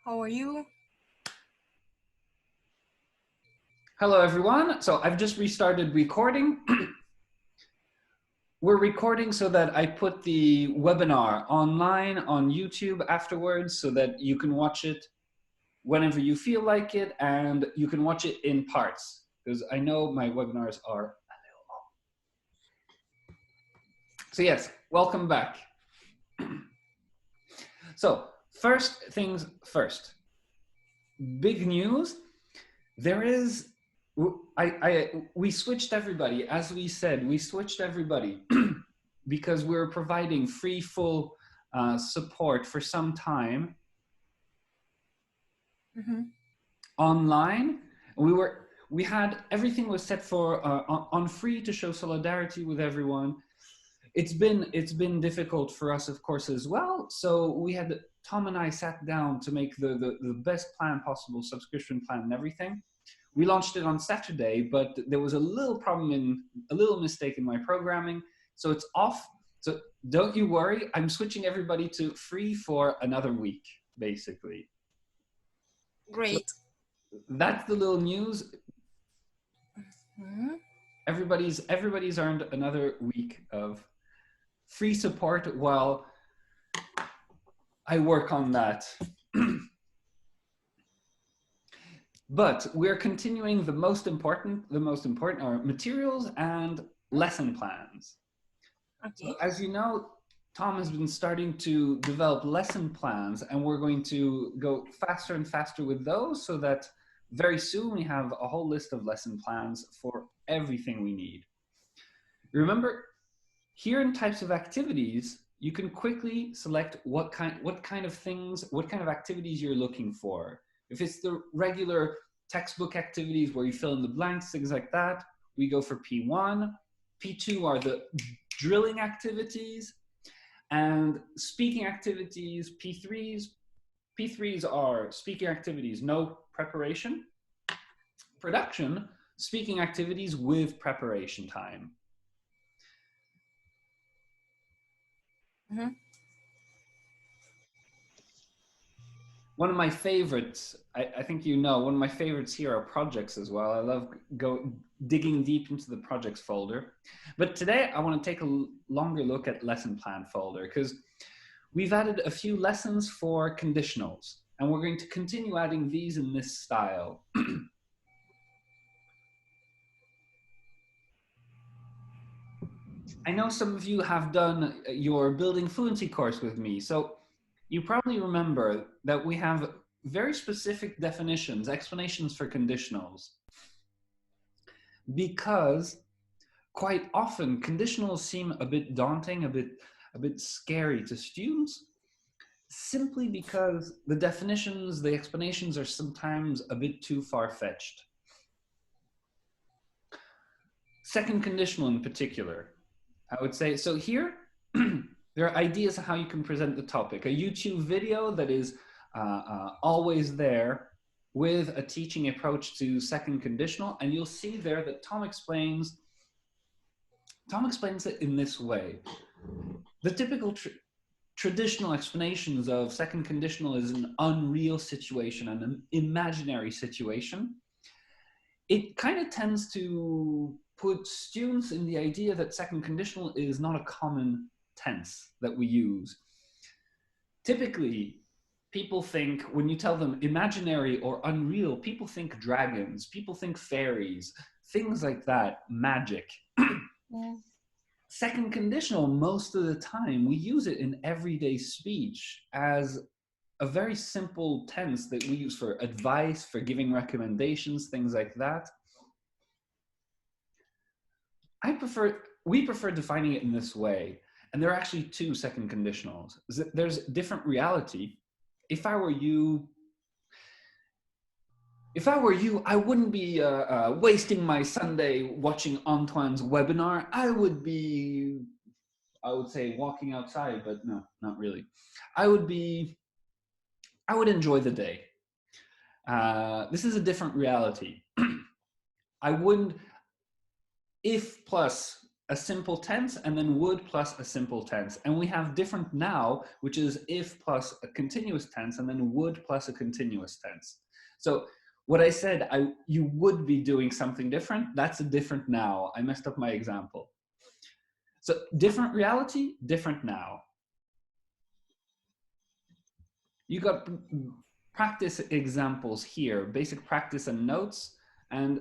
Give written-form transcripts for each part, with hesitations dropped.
How are you? Hello, everyone. So I've just restarted recording. We're recording so that I put the webinar online on YouTube afterwards so that you can watch it whenever you feel like it, and you can watch it in parts because I know my webinars are a little long. So yes, welcome back. So first things first, big news. We switched everybody, as we said, we switched everybody because we're providing free full support for some time online. We had everything was set for on free to show solidarity with everyone. It's been difficult for us, of course, as well. So we had Tom and I sat down to make the best plan possible, subscription plan and everything. We launched it on Saturday, but there was a little mistake in my programming. So it's off. So don't you worry. I'm switching everybody to free for another week, basically. Great. So that's the little news. Everybody's earned another week of free support while I work on that. But we're continuing the most important are materials and lesson plans. Okay. So as you know, Tom has been starting to develop lesson plans, and we're going to go faster and faster with those so that very soon we have a whole list of lesson plans for everything we need. Remember, here in types of activities, you can quickly select what kind of activities you're looking for. If it's the regular textbook activities where you fill in the blanks, things like that, we go for P1. P2 are the drilling activities, and speaking activities, P3s. P3s are speaking activities, no preparation. Production, speaking activities with preparation time. One of my favorites, I think you know, one of my favorites here are projects as well. I love digging deep into the projects folder. But today I want to take a longer look at lesson plan folder because we've added a few lessons for conditionals, and we're going to continue adding these in this style. I know some of you have done your Building Fluency course with me, so you probably remember that we have very specific definitions, explanations for conditionals, because quite often conditionals seem a bit daunting, a bit scary to students, simply because the definitions, the explanations are sometimes a bit too far-fetched. Second conditional in particular, I would say, so here, there are ideas of how you can present the topic. A YouTube video that is always there with a teaching approach to second conditional, and you'll see there that Tom explains it in this way. The typical traditional explanations of second conditional is an unreal situation, an imaginary situation. It kind of tends to put students in the idea that second conditional is not a common tense that we use. Typically, people think, when you tell them imaginary or unreal, people think dragons, people think fairies, things like that, magic. Yeah. Second conditional, most of the time, we use it in everyday speech as a very simple tense that we use for advice, for giving recommendations, things like that. We prefer defining it in this way. And there are actually two second conditionals. There's different reality. If I were you, I wouldn't be wasting my Sunday watching Antoine's webinar. I would say walking outside, but no, not really. I would enjoy the day. This is a different reality. I wouldn't, if plus a simple tense, and then would plus a simple tense. And we have different now, which is if plus a continuous tense, and then would plus a continuous tense. So what I said, you would be doing something different, that's a different now. I messed up my example. So different reality, different now. You got practice examples here, basic practice and notes, and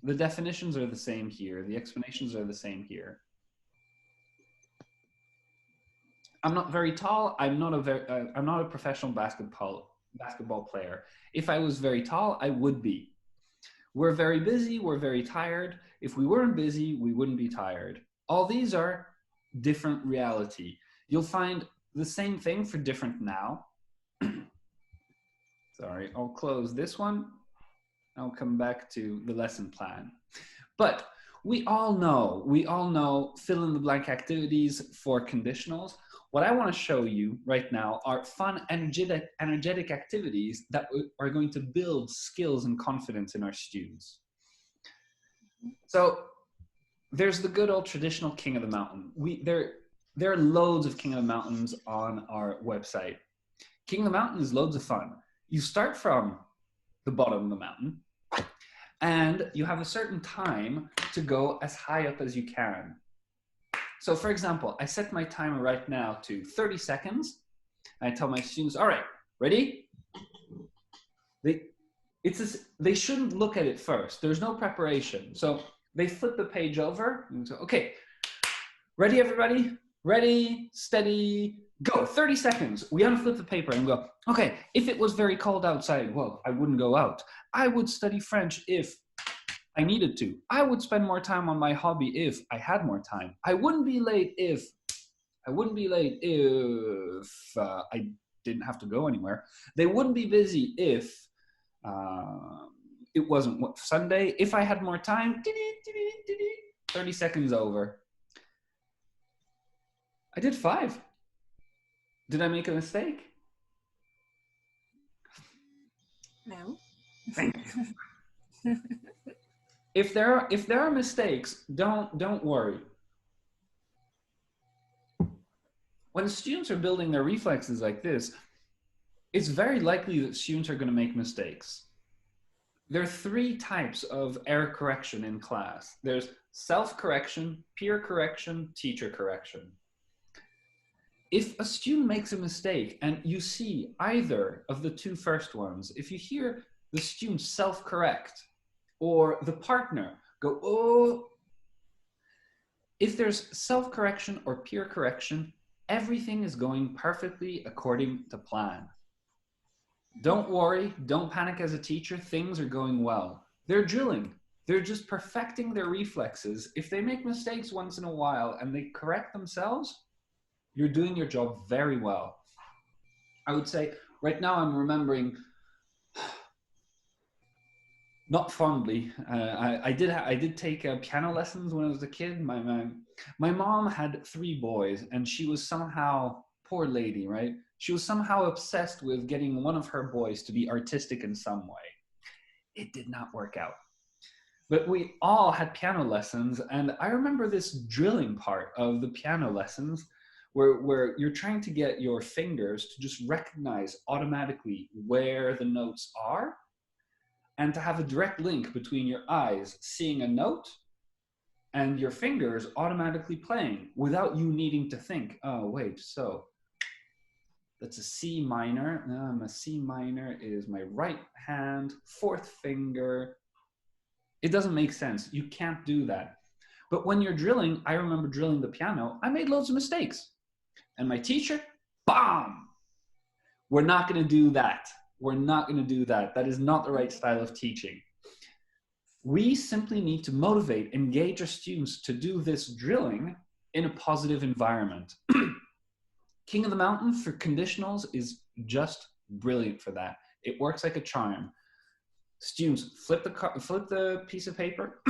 the definitions are the same here. The explanations are the same here. I'm not very tall. I'm not a professional basketball player. If I was very tall, I would be. We're very busy. We're very tired. If we weren't busy, we wouldn't be tired. All these are different reality. You'll find the same thing for different now. Sorry, I'll close this one. I'll come back to the lesson plan. But we all know fill in the blank activities for conditionals. What I want to show you right now are fun, energetic activities that are going to build skills and confidence in our students. So there's the good old traditional King of the Mountain. There are loads of King of the Mountains on our website. King of the Mountain is loads of fun. You start from the bottom of the mountain, and you have a certain time to go as high up as you can. So for example, I set my timer right now to 30 seconds. I tell my students, all right, ready? They shouldn't look at it first. There's no preparation. So they flip the page over and say, okay, ready everybody? Ready, steady, go. 30 seconds. We unflip the paper and go, okay, if it was very cold outside, well, I wouldn't go out. I would study French if I needed to. I would spend more time on my hobby if I had more time. I wouldn't be late if I didn't have to go anywhere. They wouldn't be busy if it wasn't Sunday. If I had more time, 30 seconds over. I did 5. Did I make a mistake? No. Thank you. If there are mistakes, don't worry. When students are building their reflexes like this, it's very likely that students are going to make mistakes. There are 3 types of error correction in class. There's self-correction, peer correction, teacher correction. If a student makes a mistake and you see either of the 2 first ones, if you hear the student self-correct or the partner go, oh, if there's self-correction or peer correction, everything is going perfectly according to plan. Don't worry, don't panic as a teacher, things are going well. They're drilling, they're just perfecting their reflexes. If they make mistakes once in a while and they correct themselves, you're doing your job very well. I would say right now I'm remembering, not fondly, I did take piano lessons when I was a kid. My mom had 3 boys and she was somehow, poor lady, right? She was somehow obsessed with getting one of her boys to be artistic in some way. It did not work out. But we all had piano lessons, and I remember this drilling part of the piano lessons where you're trying to get your fingers to just recognize automatically where the notes are, and to have a direct link between your eyes seeing a note and your fingers automatically playing without you needing to think, oh, wait, so that's a C minor. My C minor is my right hand, 4th finger. It doesn't make sense. You can't do that. But when you're drilling, I remember drilling the piano, I made loads of mistakes. And my teacher, BAM! We're not going to do that. We're not going to do that. That is not the right style of teaching. We simply need to motivate, engage our students to do this drilling in a positive environment. King of the Mountain for conditionals is just brilliant for that. It works like a charm. Students, flip the piece of paper.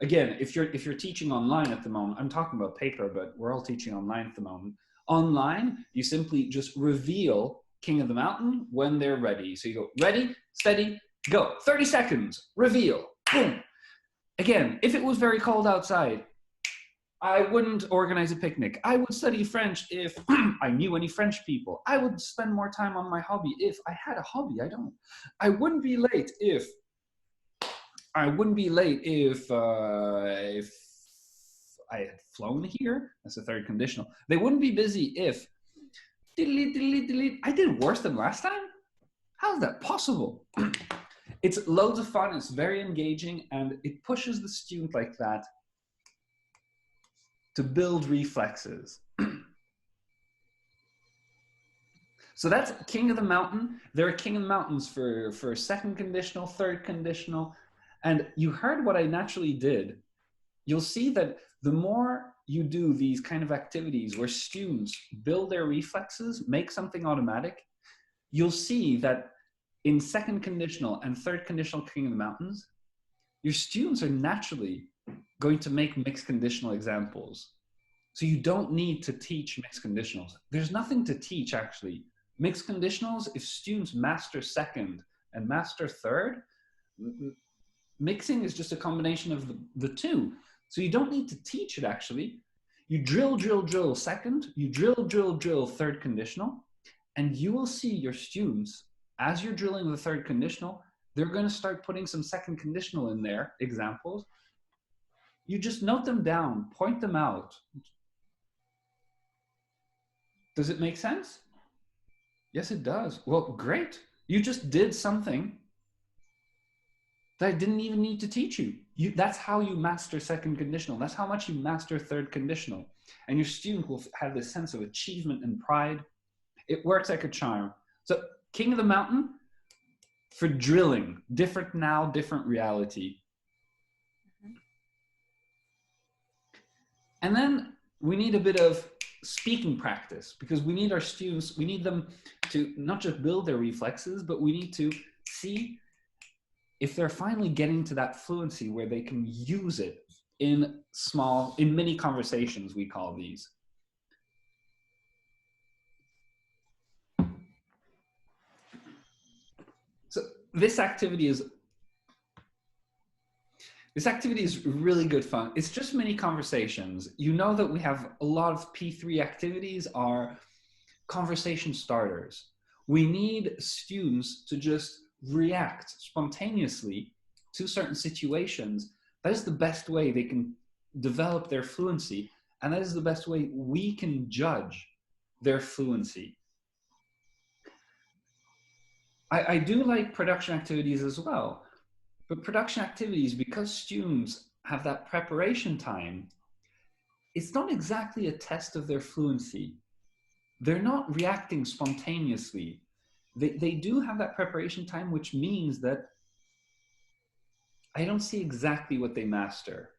Again, if you're teaching online at the moment, I'm talking about paper, but we're all teaching online at the moment. Online, you simply just reveal King of the Mountain when they're ready. So you go, ready, steady, go. 30 seconds, reveal, boom. Again, if it was very cold outside, I wouldn't organize a picnic. I would study French if I knew any French people. I would spend more time on my hobby if I had a hobby. I don't. I wouldn't be late if if I had flown here. That's the third conditional. They wouldn't be busy if I did worse than last time. How is that possible? It's loads of fun. It's very engaging, and it pushes the student like that to build reflexes. So that's king of the mountain. There are king of the mountains for second conditional, third conditional. And you heard what I naturally did. You'll see that the more you do these kind of activities where students build their reflexes, make something automatic, you'll see that in second conditional and third conditional king of the mountains, your students are naturally going to make mixed conditional examples. So you don't need to teach mixed conditionals. There's nothing to teach, actually. Mixed conditionals, if students master second and master third, mixing is just a combination of the two. So you don't need to teach it, actually. You drill second, you drill third conditional, and you will see your students, as you're drilling the third conditional, they're going to start putting some second conditional in there, examples. You just note them down, point them out. Does it make sense? Yes, it does. Well, great. You just did something that I didn't even need to teach you. That's how you master second conditional. That's how much you master third conditional. And your student will have this sense of achievement and pride. It works like a charm. So king of the mountain for drilling, different now, different reality. And then we need a bit of speaking practice, because we need our students, we need them to not just build their reflexes, but we need to see if they're finally getting to that fluency where they can use it in mini conversations, we call these. So this activity is really good fun. It's just mini conversations. You know that we have a lot of P3 activities are conversation starters. We need students to just react spontaneously to certain situations. That is the best way they can develop their fluency, and that is the best way we can judge their fluency. I do like production activities as well. But production activities, because students have that preparation time, it's not exactly a test of their fluency. They're not reacting spontaneously. They do have that preparation time, which means that I don't see exactly what they master.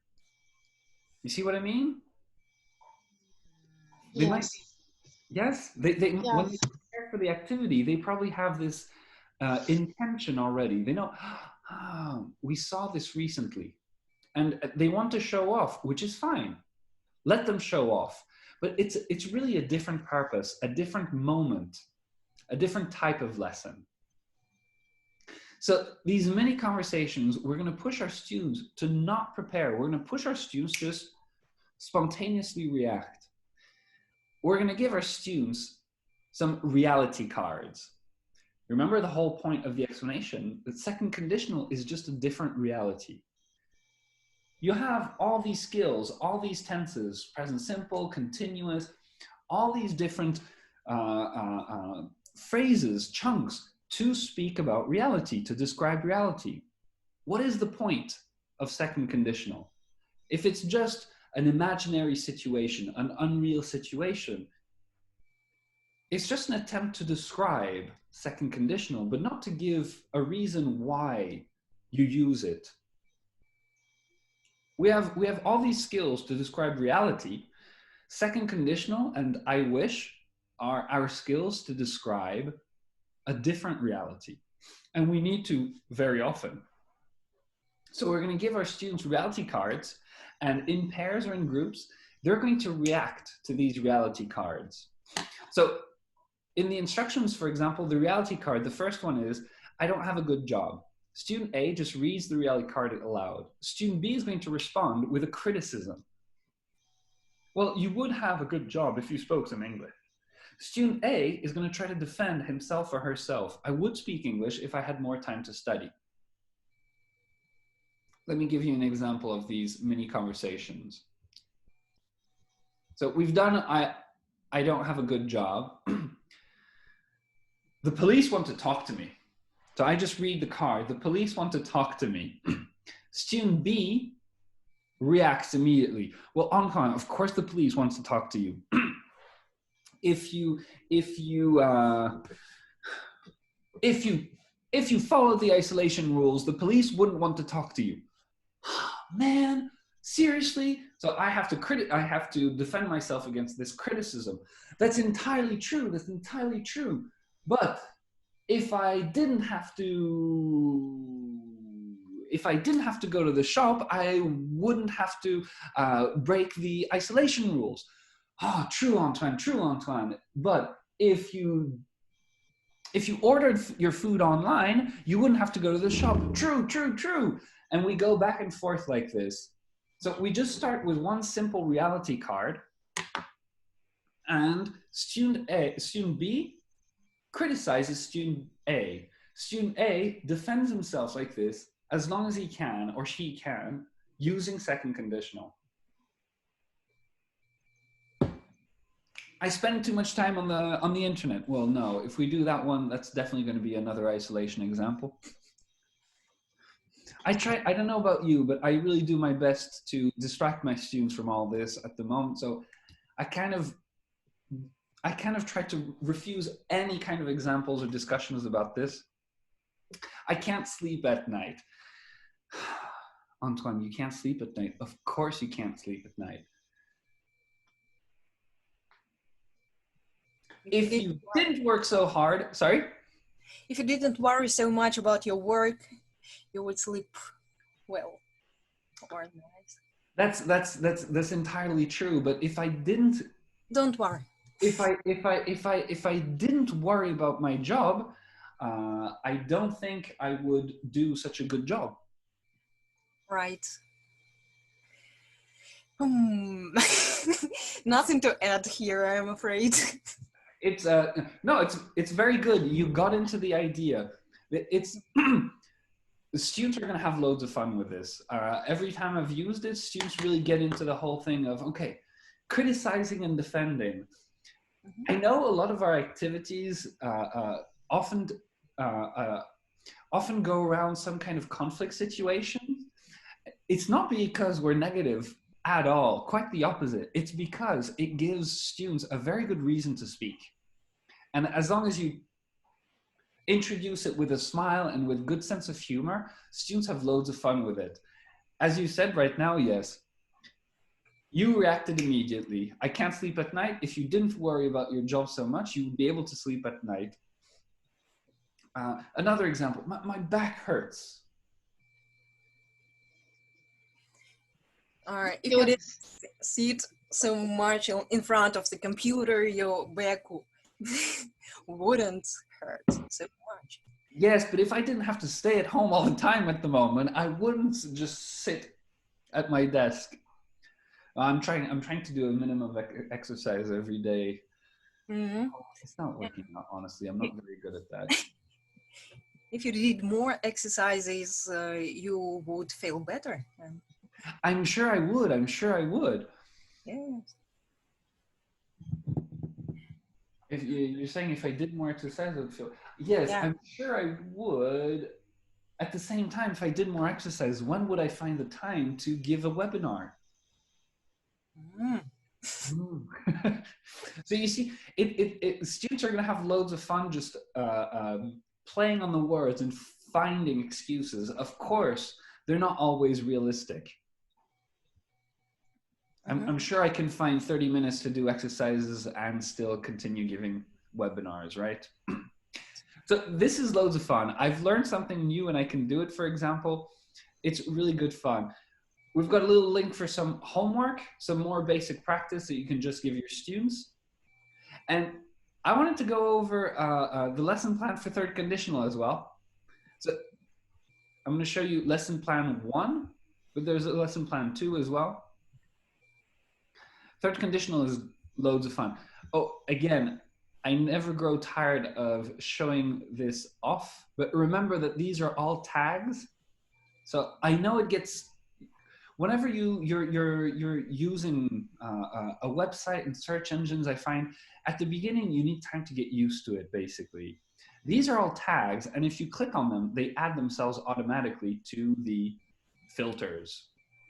You see what I mean? They yes. might be, yes? Yes. When they prepare for the activity, they probably have this intention already. They know, we saw this recently, and they want to show off, which is fine. Let them show off, but it's really a different purpose, a different moment, a different type of lesson. So these mini conversations, we're going to push our students to not prepare. We're going to push our students to just spontaneously react. We're going to give our students some reality cards. Remember the whole point of the explanation, that second conditional is just a different reality. You have all these skills, all these tenses, present simple, continuous, all these different phrases, chunks to speak about reality, to describe reality. What is the point of second conditional? If it's just an imaginary situation, an unreal situation, it's just an attempt to describe second conditional, but not to give a reason why you use it. We have all these skills to describe reality. Second conditional and I wish are our skills to describe a different reality. And we need to very often. So we're going to give our students reality cards, and in pairs or in groups, they're going to react to these reality cards. So in the instructions, for example, the reality card, the first one is, I don't have a good job. Student A just reads the reality card aloud. Student B is going to respond with a criticism. Well, you would have a good job if you spoke some English. Student A is going to try to defend himself or herself. I would speak English if I had more time to study. Let me give you an example of these mini conversations. So we've done, I don't have a good job. The police want to talk to me. So I just read the card. The police want to talk to me. Student B reacts immediately. Well, Antoine, of course the police wants to talk to you. If you follow the isolation rules, the police wouldn't want to talk to you. Man, seriously? So I have to defend myself against this criticism. That's entirely true. That's entirely true. But if I didn't have to go to the shop, I wouldn't have to break the isolation rules. Ah, true, Antoine, true, Antoine. But if you ordered your food online, you wouldn't have to go to the shop. True, true, true. And we go back and forth like this. So we just start with one simple reality card, and student B criticizes student A. Student A defends himself like this as long as he can or she can using second conditional. I spend too much time on the internet. Well, no, if we do that one, that's definitely going to be another isolation example. I don't know about you, but I really do my best to distract my students from all this at the moment. So I kind of try to refuse any kind of examples or discussions about this. I can't sleep at night. Antoine, you can't sleep at night. Of course you can't sleep at night. If you didn't work so hard, sorry? If you didn't worry so much about your work, you would sleep well or nice. That's entirely true. But if I didn't, don't worry. If I didn't worry about my job, I don't think I would do such a good job. Right. Nothing to add here, I'm afraid. It's no, it's very good. You got into the idea. It's the students are going to have loads of fun with this. Every time I've used it, students really get into the whole thing of, okay, criticizing and defending. I know a lot of our activities often go around some kind of conflict situation. It's not because we're negative at all, quite the opposite. It's because it gives students a very good reason to speak. And as long as you introduce it with a smile and with good sense of humor, students have loads of fun with it. As you said right now, yes, you reacted immediately. I can't sleep at night. If you didn't worry about your job so much, you would be able to sleep at night. Another example, my back hurts. All right, if you didn't sit so much in front of the computer, your back wouldn't hurt so much. Yes, but if I didn't have to stay at home all the time at the moment, I wouldn't just sit at my desk. I'm trying to do a minimum of exercise every day. Mm-hmm. It's not working out, honestly. I'm not very good at that. If you did more exercises, you would feel better. I'm sure I would. I'm sure I would. Yes. If you're saying if I did more exercise, I would feel. Yes, yeah. I'm sure I would. At the same time, if I did more exercise, when would I find the time to give a webinar? So you see, students are going to have loads of fun just playing on the words and finding excuses. Of course, they're not always realistic. I'm sure I can find 30 minutes to do exercises and still continue giving webinars, right? So this is loads of fun. I've learned something new and I can do it, for example. It's really good fun. We've got a little link for some homework, some more basic practice that you can just give your students. And I wanted to go over the lesson plan for third conditional as well. So I'm going to show you lesson plan 1, but there's a lesson plan 2 as well. Third conditional is loads of fun. Oh, again, I never grow tired of showing this off, but remember that these are all tags. So I know it gets, whenever you're using a website and search engines, I find at the beginning you need time to get used to it, basically. These are all tags, and if you click on them, they add themselves automatically to the filters.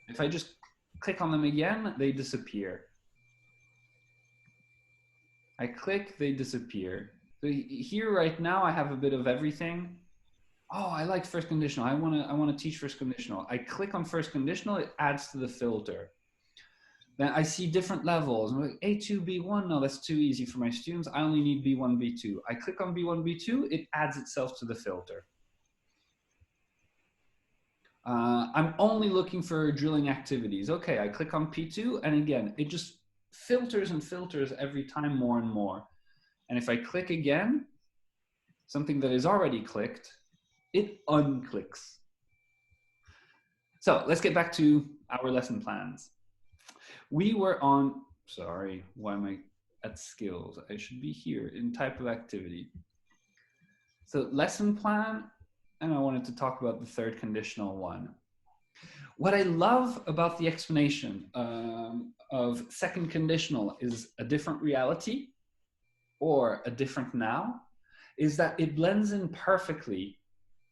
If I just click on them again, they disappear. I click, they disappear. So here right now I have a bit of everything. Oh, I like first conditional. I want to teach first conditional. I click on first conditional, it adds to the filter. Then I see different levels. I'm like, A2, B1, no, that's too easy for my students. I only need B1, B2. I click on B1, B2, it adds itself to the filter. I'm only looking for drilling activities. Okay, I click on P2, and again, it just filters and filters every time more and more. And if I click again, something that is already clicked, it unclicks. So let's get back to our lesson plans. We were on, sorry, why am I at skills? I should be here in type of activity. So lesson plan, and I wanted to talk about the third conditional one. What I love about the explanation of second conditional is a different reality or a different now, is that it blends in perfectly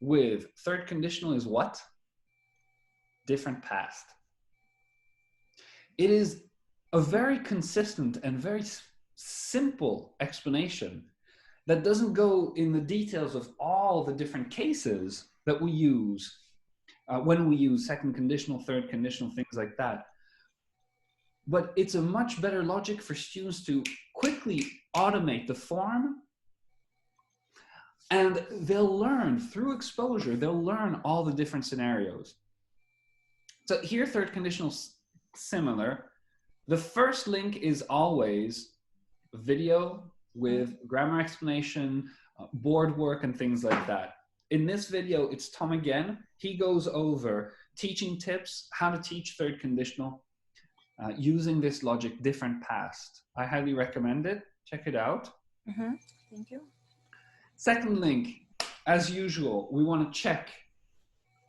with third conditional is what? Different past. It is a very consistent and very simple explanation that doesn't go in the details of all the different cases that we use when we use second conditional, third conditional, things like that. But it's a much better logic for students to quickly automate the form, and they'll learn through exposure, they'll learn all the different scenarios. So here, third conditional similar. The first link is always a video with grammar explanation, board work, and things like that. In this video, it's Tom again. He goes over teaching tips, how to teach third conditional using this logic, different past. I highly recommend it. Check it out. Thank you. Second link, as usual, we want to check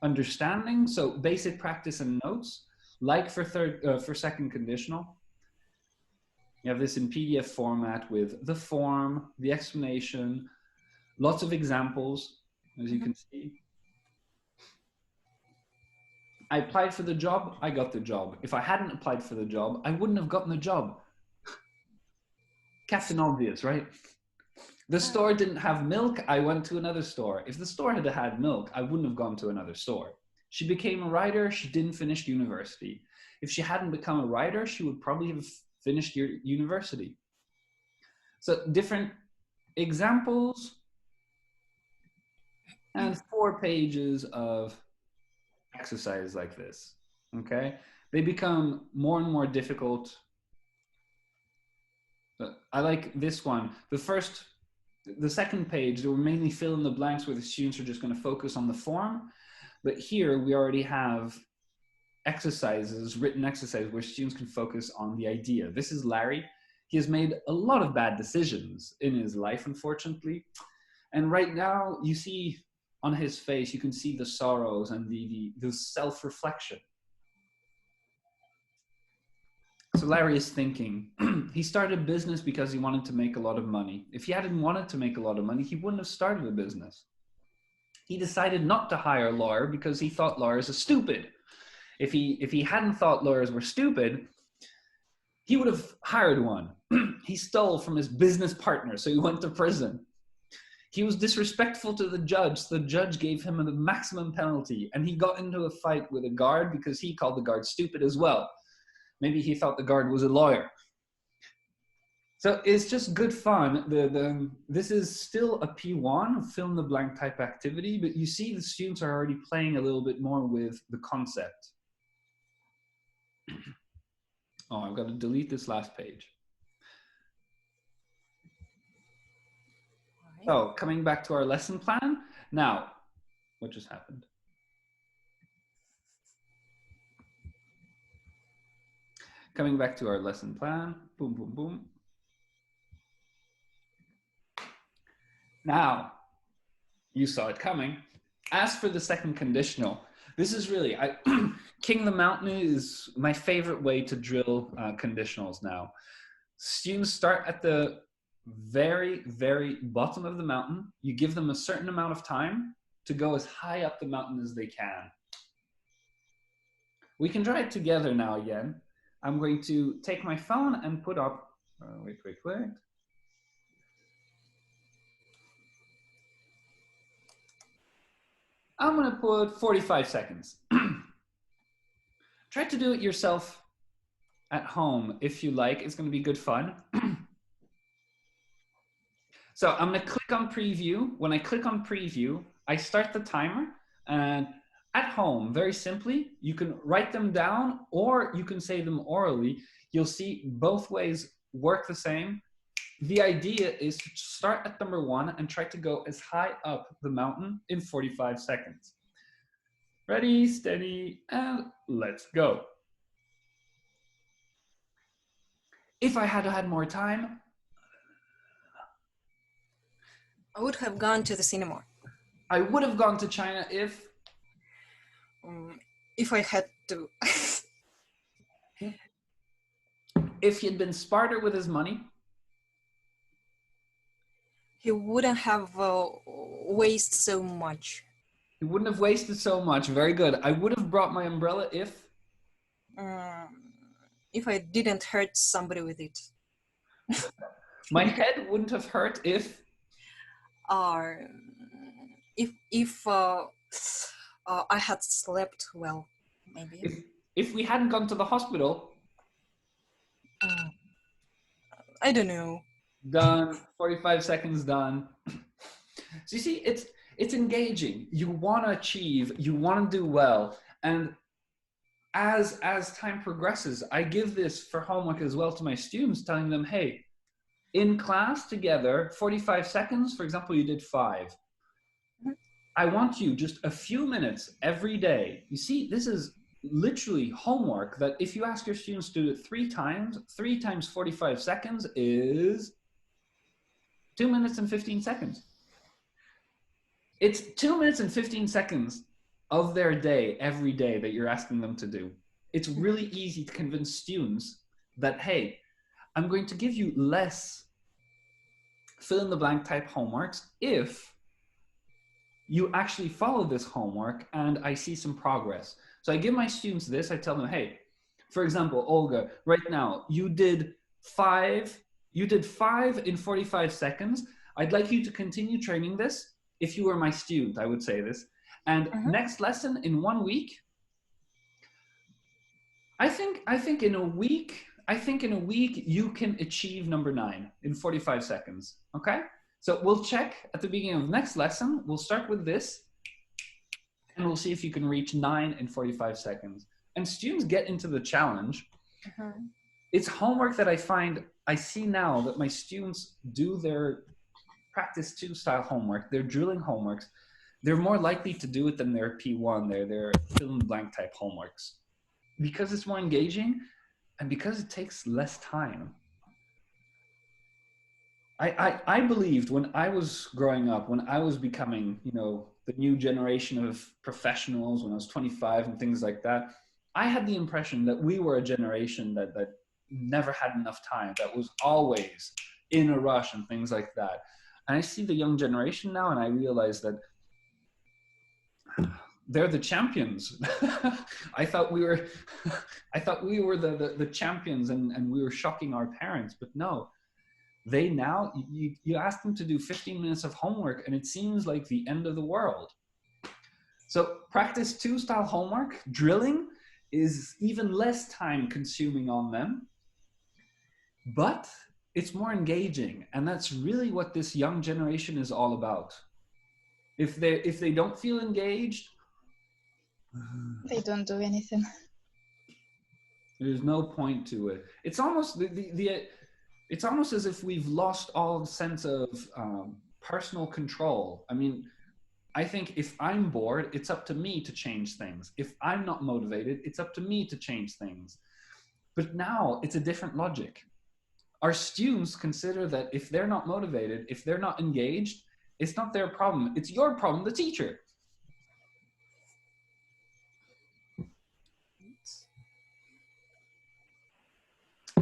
understanding, so basic practice and notes, like for second conditional. You have this in PDF format with the form, the explanation, lots of examples, as you can see. I applied for the job, I got the job. If I hadn't applied for the job, I wouldn't have gotten the job. Captain Obvious, right? The store didn't have milk, I went to another store. If the store had had milk, I wouldn't have gone to another store. She became a writer, she didn't finish university. If she hadn't become a writer, she would probably have finished university. So different examples and 4 pages of exercises like this, okay? They become more and more difficult. I like this one. The second page, they were mainly fill in the blanks where the students are just going to focus on the form. But here we already have exercises, written exercises where students can focus on the idea. This is Larry. He has made a lot of bad decisions in his life, unfortunately. And right now you see on his face, you can see the sorrows and the self-reflection. So Larry is thinking, he started a business because he wanted to make a lot of money. If he hadn't wanted to make a lot of money, he wouldn't have started a business. He decided not to hire a lawyer because he thought lawyers are stupid. If he hadn't thought lawyers were stupid, he would have hired one. He stole from his business partner, so he went to prison. He was disrespectful to the judge, so the judge gave him a maximum penalty, and he got into a fight with a guard because he called the guard stupid as well. Maybe he thought the guard was a lawyer. So it's just good fun. This is still a P1, fill in the blank type activity, but you see the students are already playing a little bit more with the concept. Oh, I've got to delete this last page. So coming back to our lesson plan. Now, what just happened? Coming back to our lesson plan. Boom, boom, boom. Now, you saw it coming. As for the second conditional, this is really, King of the Mountain is my favorite way to drill conditionals now. Students start at the very, very bottom of the mountain. You give them a certain amount of time to go as high up the mountain as they can. We can try it together now again. I'm going to take my phone and put up, wait. I'm going to put 45 seconds. Try to do it yourself at home if you like. It's going to be good fun. So I'm going to click on preview. When I click on preview, I start the timer. And at home, very simply, you can write them down or you can say them orally. You'll see both ways work the same. The idea is to start at number 1 and try to go as high up the mountain in 45 seconds. Ready, steady, and let's go. If I had had more time, I would have gone to the cinema. I would have gone to China if I had to. If he'd been smarter with his money. He wouldn't have wasted so much. He wouldn't have wasted so much. Very good. I would have brought my umbrella if I didn't hurt somebody with it. My head wouldn't have hurt if I had slept well, maybe. If we hadn't gone to the hospital. I don't know. Done. 45 seconds done. So you see, it's engaging. You want to achieve. You want to do well. And as time progresses, I give this for homework as well to my students, telling them, hey, in class together, 45 seconds, for example, you did 5. I want you just a few minutes every day. You see, this is literally homework that if you ask your students to do it 3 times, 3 times 45 seconds is 2 minutes and 15 seconds. It's 2 minutes and 15 seconds of their day every day that you're asking them to do. It's really easy to convince students that, hey, I'm going to give you less fill in the blank type homeworks if you actually follow this homework and I see some progress. So I give my students this, I tell them, hey, for example, Olga, right now, you did 5 in 45 seconds. I'd like you to continue training this. If you were my student, I would say this. And next lesson in 1 week, I think in a week you can achieve number 9 in 45 seconds. Okay? So we'll check at the beginning of next lesson. We'll start with this and we'll see if you can reach 9 in 45 seconds. And students get into the challenge. It's homework that I see now that my students do their practice 2 style homework. They're drilling homeworks. They're more likely to do it than their P1, their fill in the blank type homeworks. Because it's more engaging and because it takes less time. I believed when I was growing up, when I was becoming, the new generation of professionals, when I was 25 and things like that, I had the impression that we were a generation that never had enough time, that was always in a rush and things like that. And I see the young generation now and I realize that they're the champions. I thought we were the champions and we were shocking our parents, but no. They now, you ask them to do 15 minutes of homework and it seems like the end of the world. So practice 2 style homework, drilling is even less time consuming on them, but it's more engaging. And that's really what this young generation is all about. If they don't feel engaged, they don't do anything. There's no point to it. It's almost it's almost as if we've lost all sense of personal control. I mean, I think if I'm bored, it's up to me to change things. If I'm not motivated, it's up to me to change things. But now it's a different logic. Our students consider that if they're not motivated, if they're not engaged, it's not their problem. It's your problem, the teacher.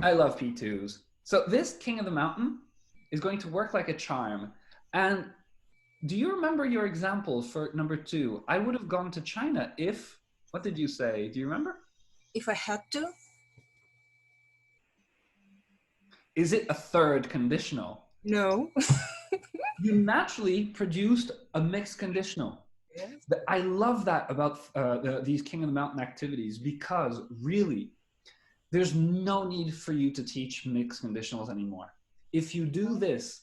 I love P2s. So this King of the Mountain is going to work like a charm. And do you remember your example for number 2? I would have gone to China if, what did you say? Do you remember? If I had to? Is it a third conditional? No. You naturally produced a mixed conditional. Yes. I love that about these King of the Mountain activities, because really, there's no need for you to teach mixed conditionals anymore. If you do this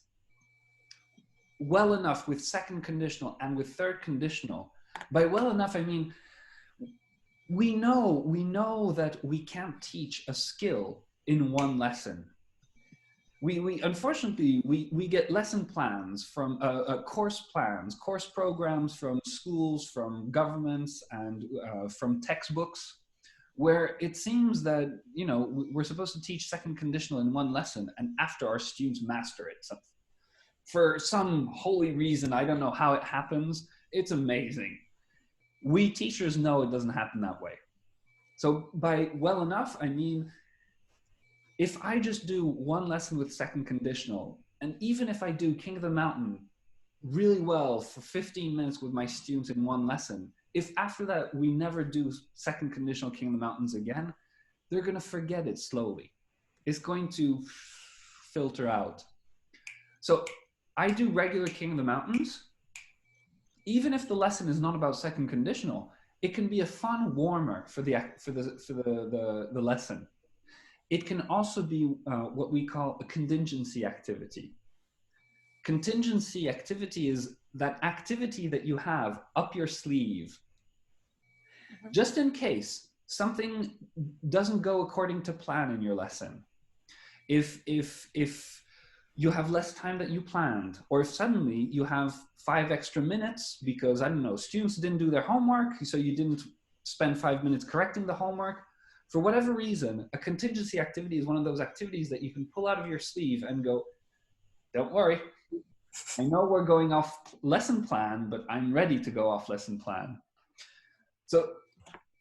well enough with second conditional and with third conditional, by well enough, I mean, we know that we can't teach a skill in one lesson. We unfortunately, we get lesson plans from course plans, course programs from schools, from governments, and from textbooks, where it seems that, you know, we're supposed to teach second conditional in one lesson, and after our students master it. So for some holy reason, I don't know how it happens, it's amazing. We teachers know it doesn't happen that way. So by well enough, I mean, if I just do one lesson with second conditional, and even if I do King of the Mountain really well for 15 minutes with my students in one lesson, if after that we never do second conditional King of the Mountains again, they're going to forget it slowly. It's going to filter out. So I do regular King of the Mountains. Even if the lesson is not about second conditional, it can be a fun warmer for the lesson. It can also be what we call a contingency activity. Contingency activity is that activity that you have up your sleeve, just in case something doesn't go according to plan in your lesson. If you have less time that you planned, or if suddenly you have 5 extra minutes because, I don't know, students didn't do their homework, so you didn't spend 5 minutes correcting the homework. For whatever reason, a contingency activity is one of those activities that you can pull out of your sleeve and go, don't worry, I know we're going off lesson plan, but I'm ready to go off lesson plan. So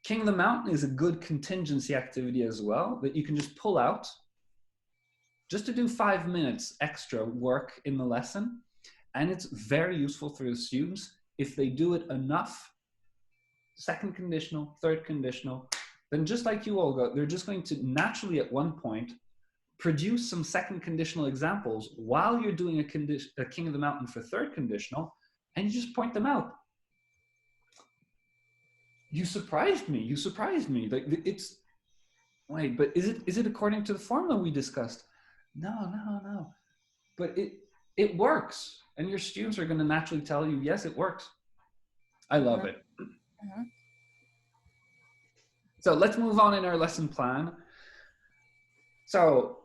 King of the Mountain is a good contingency activity as well, that you can just pull out just to do 5 minutes extra work in the lesson. And it's very useful for the students if they do it enough, second conditional, third conditional, then just like you all go, they're just going to naturally at one point produce some second conditional examples while you're doing a King of the Mountain for third conditional, and you just point them out. You surprised me. You surprised me. Like, it's, wait, but is it according to the formula we discussed? No. But it works, and your students are going to naturally tell you, yes, it works. I love it. So let's move on in our lesson plan. So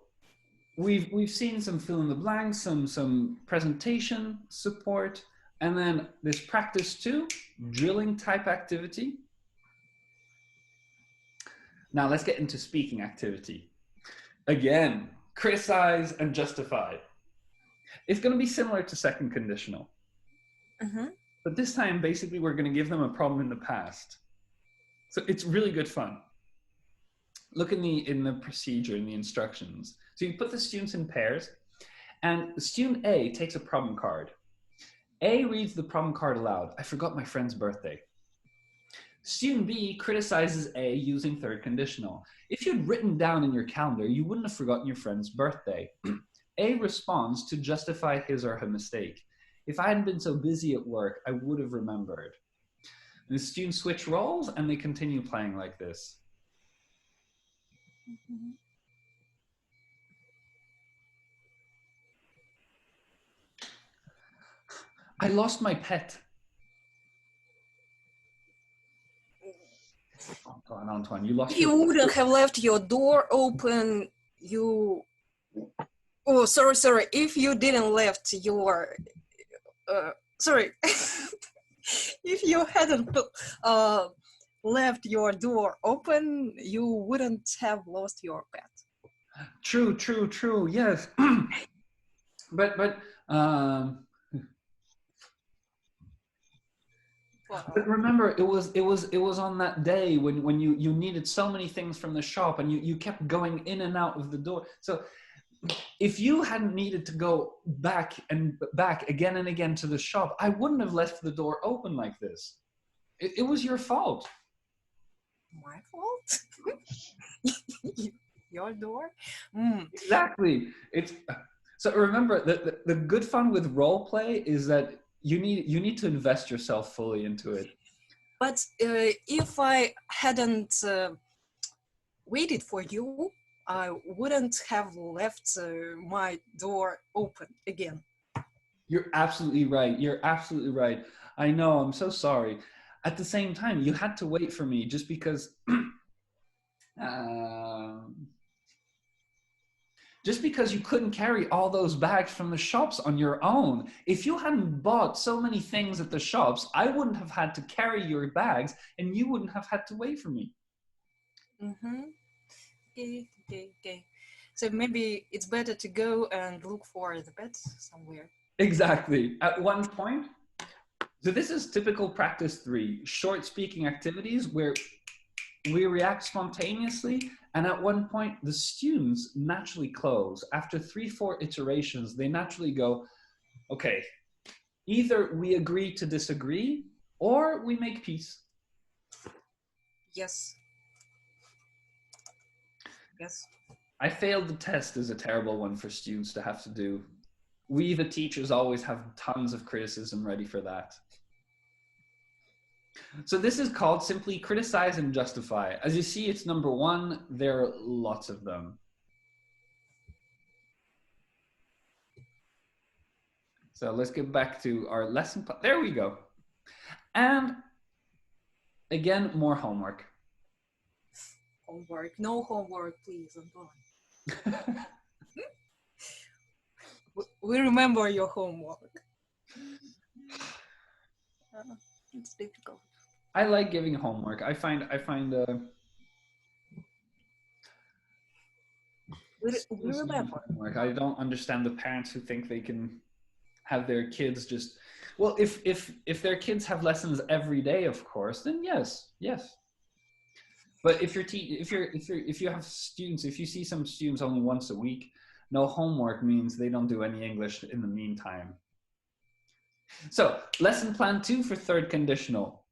we've seen some fill in the blanks, some presentation support, and then this practice 2, drilling type activity. Now let's get into speaking activity. Again, criticize and justify. It's going to be similar to second conditional. But this time, basically, we're going to give them a problem in the past. So it's really good fun. Look in the procedure, in the instructions. So you put the students in pairs, and student A takes a problem card. A reads the problem card aloud. I forgot my friend's birthday. Student B criticizes A using third conditional. If you'd written down in your calendar, you wouldn't have forgotten your friend's birthday. A responds to justify his or her mistake. If I hadn't been so busy at work, I would have remembered. And the students switch roles and they continue playing like this. I lost my pet. Antoine, you lost You wouldn't have left your door open. Oh, sorry. If you didn't left your, sorry. If you hadn't left your door open, you wouldn't have lost your pet. True, true, true. Yes. but um, Wow. but remember, it was on that day when you needed so many things from the shop, and you kept going in and out of the door. So if you hadn't needed to go back and back again and again to the shop, I wouldn't have left the door open like this. It was your fault. My fault? Your door? Exactly. It's so remember the good fun with role play is that you need to invest yourself fully into it. But if I hadn't waited for you, I wouldn't have left my door open again. You're absolutely right. You're absolutely right. I know. I'm so sorry. At the same time, you had to wait for me just because. Just because you couldn't carry all those bags from the shops on your own. If you hadn't bought so many things at the shops, I wouldn't have had to carry your bags, and you wouldn't have had to wait for me. Okay. So maybe it's better to go and look for the pet somewhere. Exactly. At one point, so this is typical practice 3, short speaking activities where we react spontaneously, and at one point the students naturally close. After 3-4 iterations, they naturally go, okay, either we agree to disagree or we make peace. Yes. I failed the test is a terrible one for students to have to do. We, the teachers, always have tons of criticism ready for that. So this is called simply criticize and justify. As you see, it's number 1. There are lots of them. So let's get back to our lesson. There we go. And again, more homework. Homework. No homework, please, Anton. We remember your homework. It's difficult. I like giving homework. I find we remember. Homework. I don't understand the parents who think they can have their kids just, well, if their kids have lessons every day, of course, then yes. But if you have students, if you see some students only once a week, no homework means they don't do any English in the meantime. So lesson plan 2 for third conditional.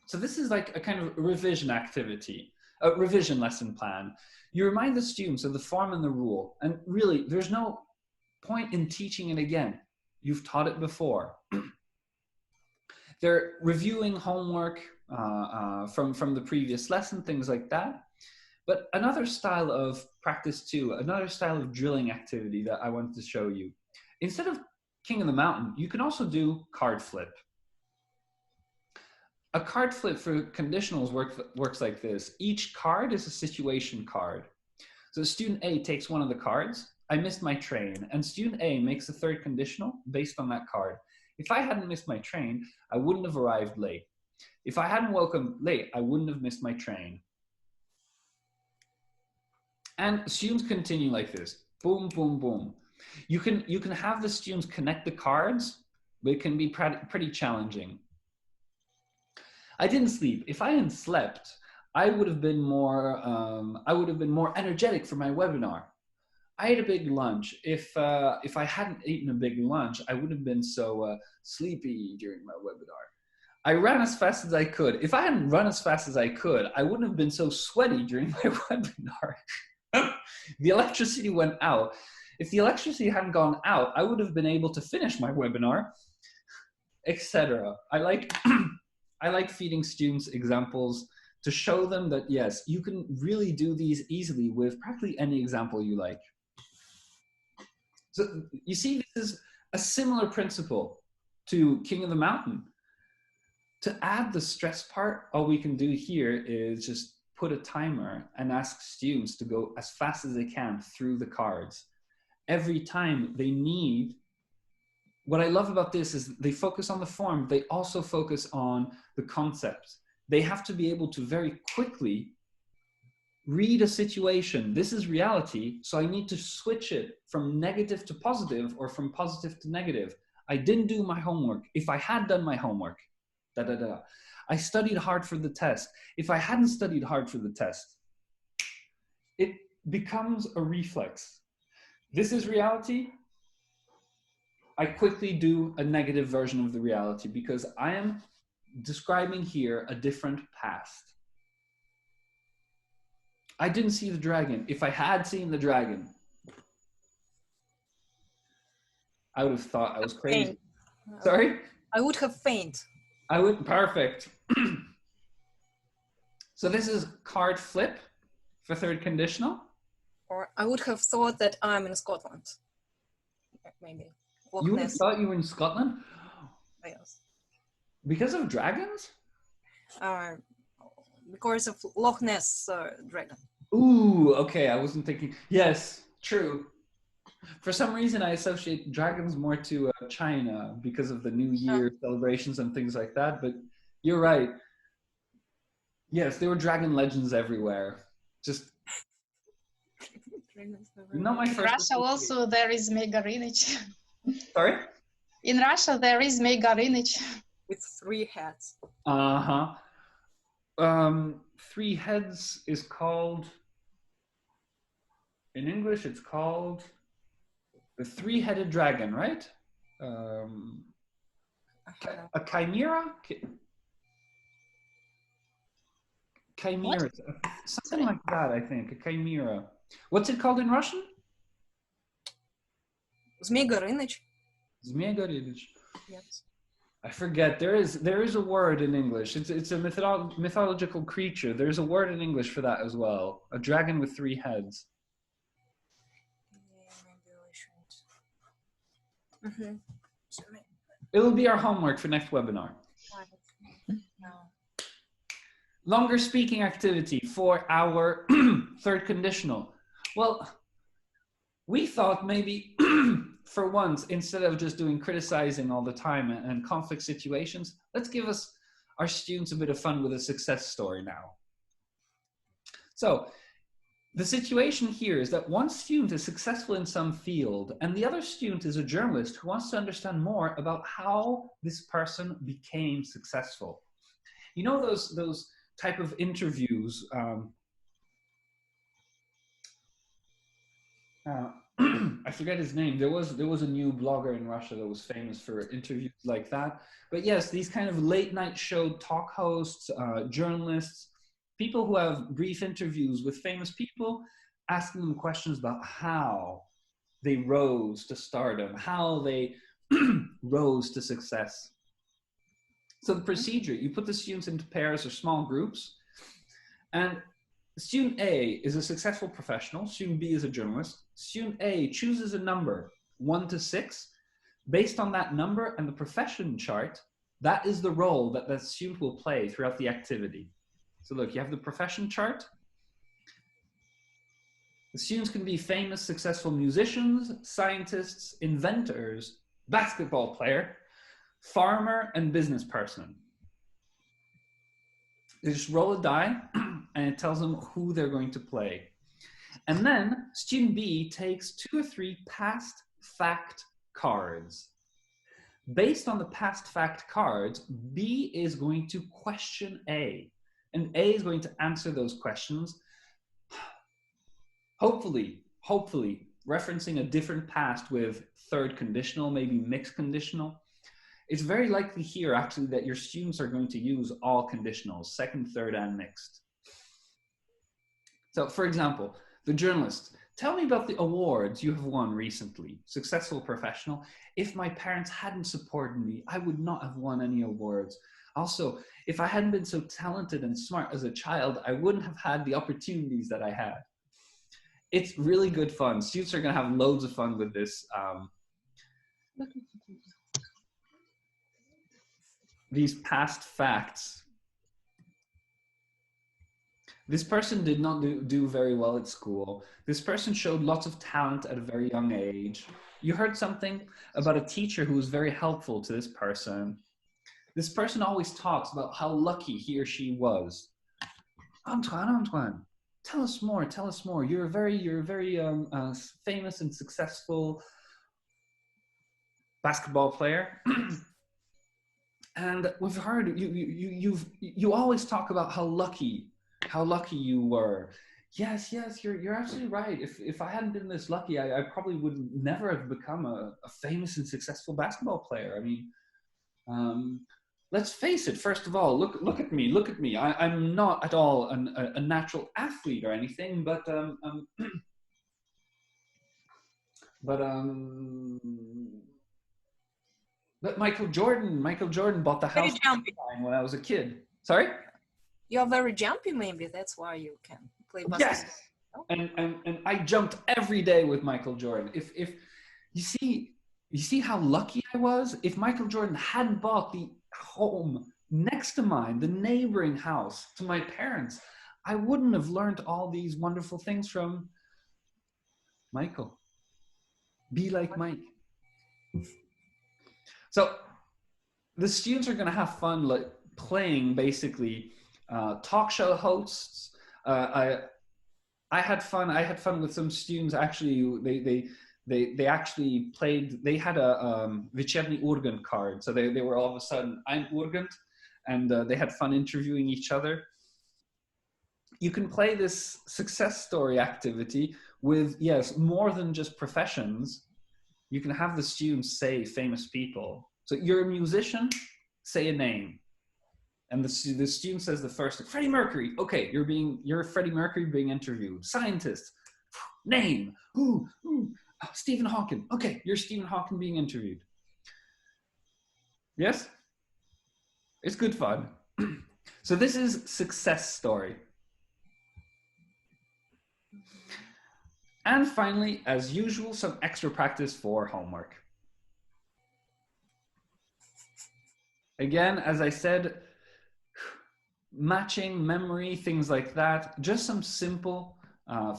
So this is like a kind of revision activity, a revision lesson plan. You remind the students of the form and the rule, and really there's no point in teaching it again. You've taught it before. They're reviewing homework from the previous lesson, things like that. But another style of practice 2, another style of drilling activity that I wanted to show you. Instead of King of the Mountain, you can also do card flip. A card flip for conditionals works like this. Each card is a situation card. So student A takes one of the cards, I missed my train, and student A makes a third conditional based on that card. If I hadn't missed my train, I wouldn't have arrived late. If I hadn't woken late, I wouldn't have missed my train. And students continue like this. Boom, boom, boom. You can have the students connect the cards, but it can be pretty challenging. I didn't sleep. If I hadn't slept, I would have been more energetic for my webinar. I ate a big lunch. If I hadn't eaten a big lunch, I wouldn't have been so sleepy during my webinar. I ran as fast as I could. If I hadn't run as fast as I could, I wouldn't have been so sweaty during my webinar. The electricity went out. If the electricity hadn't gone out, I would have been able to finish my webinar, etc. I like feeding students examples to show them that, yes, you can really do these easily with practically any example you like. So you see, this is a similar principle to King of the Mountain. To add the stress part, all we can do here is just put a timer and ask students to go as fast as they can through the cards. Every time they need, what I love about this is they focus on the form, they also focus on the concept. they have to be able to very quickly read a situation. This is reality, so I need to switch it from negative to positive or from positive to negative. I didn't do my homework. If I had done my homework, da da da. I studied hard for the test. If I hadn't studied hard for the test, it becomes a reflex. This is reality. I quickly do a negative version of the reality because I am describing here a different past. I didn't see the dragon. If I had seen the dragon, I would have thought I was crazy. Faint. Sorry? I would have faint. I would, perfect. So this is card flip for third conditional. Or I would have thought that I'm in Scotland. Maybe. Loch You would have Ness. thought you were in Scotland? Yes. Because of dragons? Because of Loch Ness dragon. Ooh, okay, I wasn't thinking. Yes, true. For some reason, I associate dragons more to China because of the New Year celebrations and things like that, but you're right. Yes, there were dragon legends everywhere. Just not my In first. Russia also there is Megarinich. Sorry? In Russia there is Megarinich. With 3 heads. Uh-huh. 3 heads is called, in English, it's called the 3-headed dragon, right? A chimera? Chimera. Something like that, I think. A chimera. What's it called in Russian? Zmei Gorыныch. Zmei Gorыныch. Yes. I forget. There is a word in English. It's a mythological creature. There's a word in English for that as well. A dragon with 3 heads. Yeah, maybe I shouldn't. It'll be our homework for next webinar. No. Longer speaking activity for our third conditional. Well, we thought maybe for once, instead of just doing criticizing all the time and conflict situations, let's give our students a bit of fun with a success story now. So the situation here is that one student is successful in some field and the other student is a journalist who wants to understand more about how this person became successful. You know those type of interviews, I forget his name. There was a new blogger in Russia that was famous for interviews like that. But yes, these kind of late night show talk hosts, journalists, people who have brief interviews with famous people, asking them questions about how they rose to stardom, how they rose to success. So the procedure, you put the students into pairs or small groups, and student A is a successful professional, student B is a journalist. Student A chooses a number 1 to 6. Based on that number and the profession chart, that is the role that that student will play throughout the activity. So look, you have the profession chart. The students can be famous, successful musicians, scientists, inventors, basketball player, farmer, and business person. They just roll a die and it tells them who they're going to play. And then student B takes 2 or 3 past fact cards. Based on the past fact cards, B is going to question A, and A is going to answer those questions, hopefully referencing a different past with third conditional, maybe mixed conditional. It's very likely here actually that your students are going to use all conditionals, second, third, and mixed. So for example, the journalist, tell me about the awards you have won recently. Successful professional. If my parents hadn't supported me, I would not have won any awards. Also, if I hadn't been so talented and smart as a child, I wouldn't have had the opportunities that I had. It's really good fun. Students are going to have loads of fun with this. These past facts. This person did not do very well at school. This person showed lots of talent at a very young age. You heard something about a teacher who was very helpful to this person. This person always talks about how lucky he or she was. Antoine, tell us more. Tell us more. You're a very famous and successful basketball player, and we've heard you always talk about how lucky you were. Yes, you're absolutely right. If I hadn't been this lucky, I probably would never have become a famous and successful basketball player. I mean, let's face it. First of all, look at me. Look at me. I'm not at all a natural athlete or anything, but but Michael Jordan bought the house when I was a kid. Sorry? You're very jumpy, maybe. That's why you can play basketball. Yes. And I jumped every day with Michael Jordan. If you see how lucky I was? If Michael Jordan hadn't bought the home next to mine, the neighboring house to my parents, I wouldn't have learned all these wonderful things from Michael. Be like Mike. So the students are going to have fun playing basically talk show hosts. I had fun. I had fun with some students. Actually, they actually played. They had a Вечерний Urgent card, so they were all of a sudden I'm Urgent, and they had fun interviewing each other. You can play this success story activity with more than just professions. You can have the students say famous people. So you're a musician, say a name. And the student says the first, Freddie Mercury. Okay, you're Freddie Mercury being interviewed. Scientist, name. Ooh, Stephen Hawking. Okay, you're Stephen Hawking being interviewed. Yes? It's good fun. So this is success story. And finally, as usual, some extra practice for homework. Again, as I said, matching, memory, things like that. Just some simple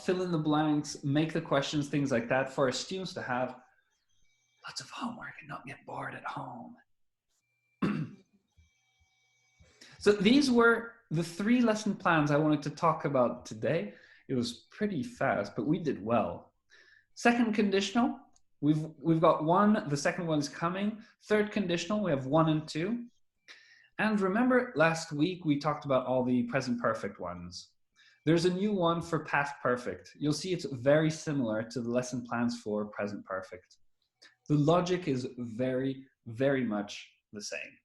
fill in the blanks, make the questions, things like that for our students to have lots of homework and not get bored at home. So these were the 3 lesson plans I wanted to talk about today. It was pretty fast, but we did well. Second conditional, we've got 1. The second one is coming. Third conditional, we have 1 and 2. And remember last week we talked about all the present perfect ones. There's a new one for past perfect. You'll see it's very similar to the lesson plans for present perfect. The logic is very, very much the same.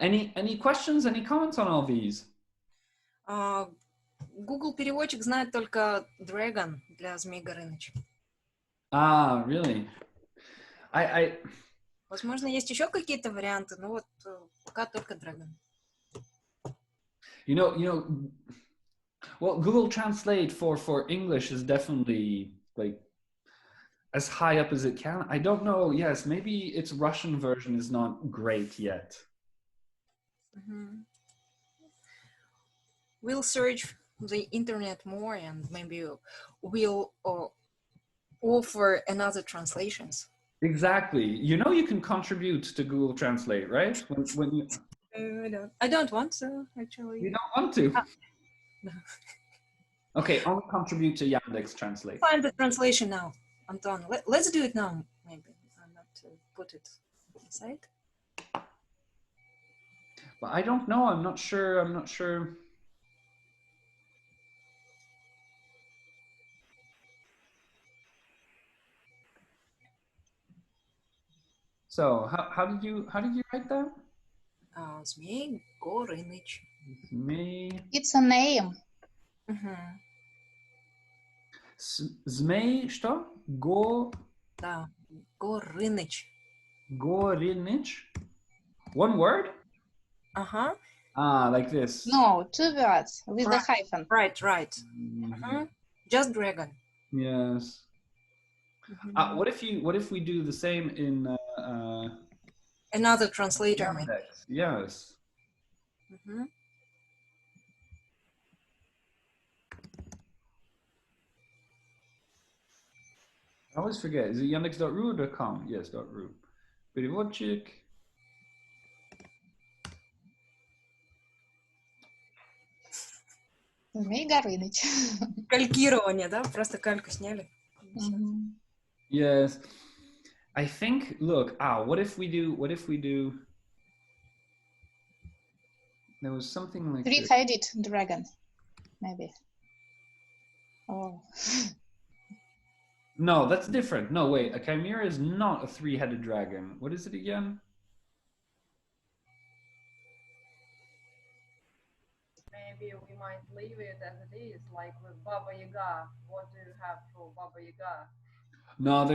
Any questions, any comments on all these? Google переводчик знает только dragon для Змей Горыныч. Ah, really? Возможно, есть еще какие-то варианты, но вот пока только dragon. You know, well, Google Translate for English is definitely like as high up as it can. I don't know. Yes, maybe its Russian version is not great yet. Mm-hmm. We'll search the internet more and maybe we'll offer another translations. Exactly. You know, you can contribute to Google Translate, right? When you... I don't want to, actually. You don't want to? No. Okay, only contribute to Yandex Translate. Find the translation now, Anton. Let's do it now, maybe. I'm not to put it inside. But I don't know. I'm not sure. So how did you write that? Змей Горыныч. It's a name. Змей что? Да, Горыныч. Горыныч. One word? Uh-huh. Ah, like this. No, 2 words with a hyphen. Right. Mm-hmm. Just dragon. Yes. Mm-hmm. What if we do the same in another translator? Yandex? Yes. Mm-hmm. I always forget. Is it yandex.ru or .com? Yes, .ru. Переводчик. Змей Горыныч. Калькирование, да? Просто кальку сняли. Yes. I think, look, what if we do, there was something like this. Three-headed dragon, maybe. Oh. No, that's different. No, wait, a chimera is not a three-headed dragon. What is it again? Maybe we might leave it as it is, like with Baba Yaga. What do you have for Baba Yaga? No,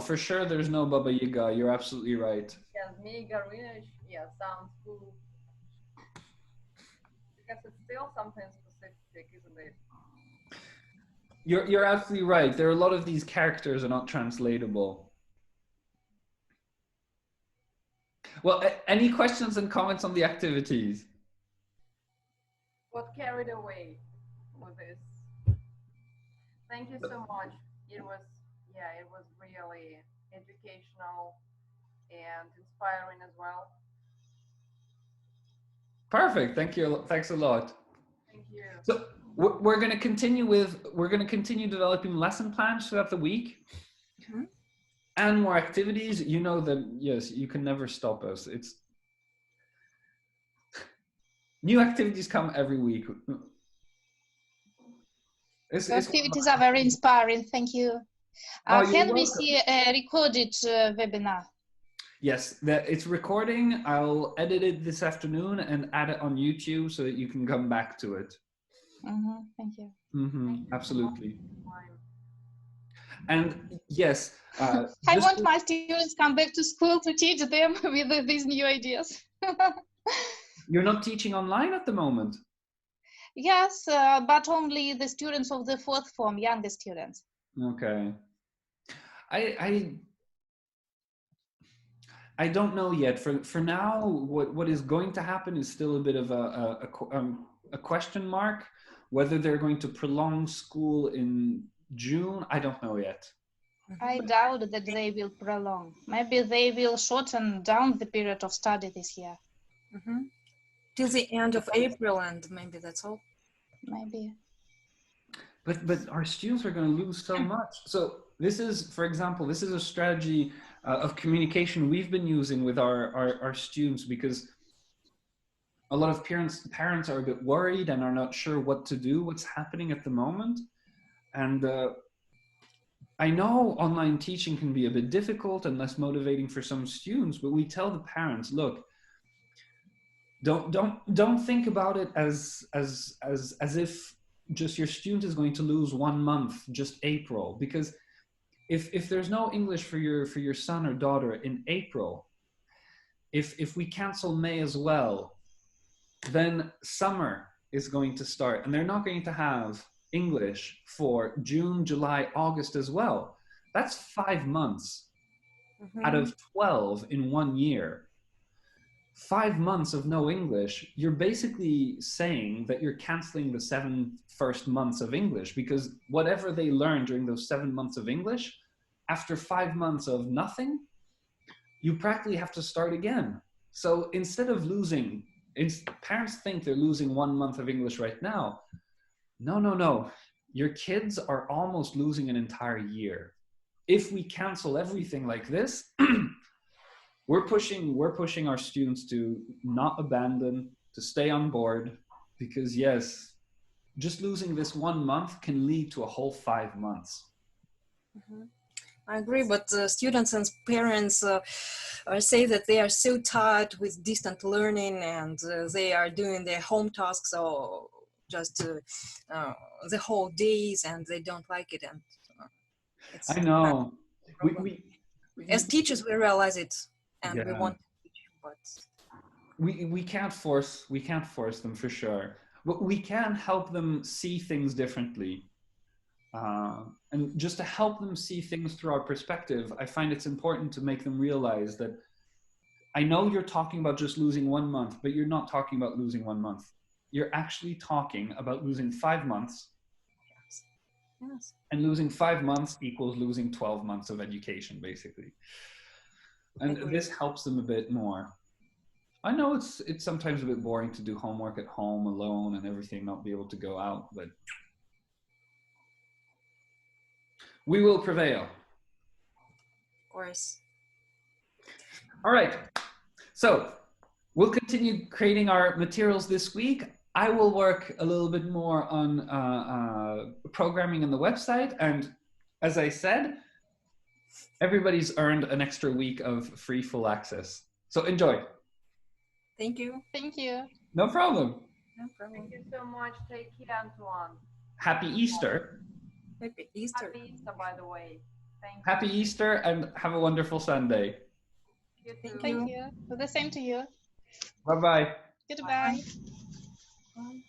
for sure there's no Baba Yaga. You're absolutely right. Yeah, Zmei Gorыныch, yeah, sounds cool. Because it's still something specific, isn't it? You're absolutely right. There are a lot of these characters are not translatable. Well, any questions and comments on the activities? Got carried away with this. Thank you so much. It was really educational and inspiring as well. Perfect. Thank you. Thanks a lot. Thank you. So we're going to continue developing lesson plans throughout the week. And more activities. You know that, yes, you can never stop us. It's new activities come every week. The activities are very inspiring. Thank you. Can we see a recorded webinar? Yes, it's recording. I'll edit it this afternoon and add it on YouTube so that you can come back to it. Thank you. Absolutely. And yes, I want my students come back to school to teach them with these new ideas. You're not teaching online at the moment? Yes, but only the students of the fourth form, younger students. Okay. I don't know yet. For now, what is going to happen is still a bit of a question mark. Whether they're going to prolong school in June, I don't know yet. I doubt that they will prolong. Maybe they will shorten down the period of study this year. Till the end of April, and maybe that's all. Maybe. But our students are going to lose so much. So this is, for example, this is a strategy of communication we've been using with our students, because a lot of parents are a bit worried and are not sure what to do, what's happening at the moment. And I know online teaching can be a bit difficult and less motivating for some students, but we tell the parents, look, don't think about it as if just your student is going to lose 1 month, just April, because if there's no English for your son or daughter in April, if we cancel May as well, then summer is going to start and they're not going to have English for June, July, August as well. That's 5 months out of 12 in 1 year. 5 months of no English, you're basically saying that you're canceling the 7 first months of English, because whatever they learn during those 7 months of English, after 5 months of nothing, you practically have to start again. So instead of losing, parents think they're losing 1 month of English right now. No. Your kids are almost losing an entire year. If we cancel everything like this, we're pushing our students to not abandon, to stay on board, because yes, just losing this 1 month can lead to a whole 5 months. I agree, but students and parents say that they are so tired with distant learning, and they are doing their home tasks or just the whole days, and they don't like it. And I know. As teachers, we realize it, and yeah. we want to teach, but we can't force them, for sure. But we can help them see things differently. And just to help them see things through our perspective, I find it's important to make them realize that I know you're talking about just losing 1 month, but you're not talking about losing 1 month. You're actually talking about losing 5 months Yes. And losing 5 months equals losing 12 months of education, basically. And this helps them a bit more. I know it's sometimes a bit boring to do homework at home alone and everything, not be able to go out, but we will prevail. Of course. All right. So we'll continue creating our materials this week. I will work a little bit more on programming on the website. And as I said, everybody's earned an extra week of free full access. So enjoy. Thank you. Thank you. No problem. No problem. Thank you so much. Take care, Antoine. Happy Easter. Happy Easter. Happy Easter, by the way. Thank you. Happy Easter and have a wonderful Sunday. You too. Thank you. The same to you. Bye-bye. Goodbye. Bye.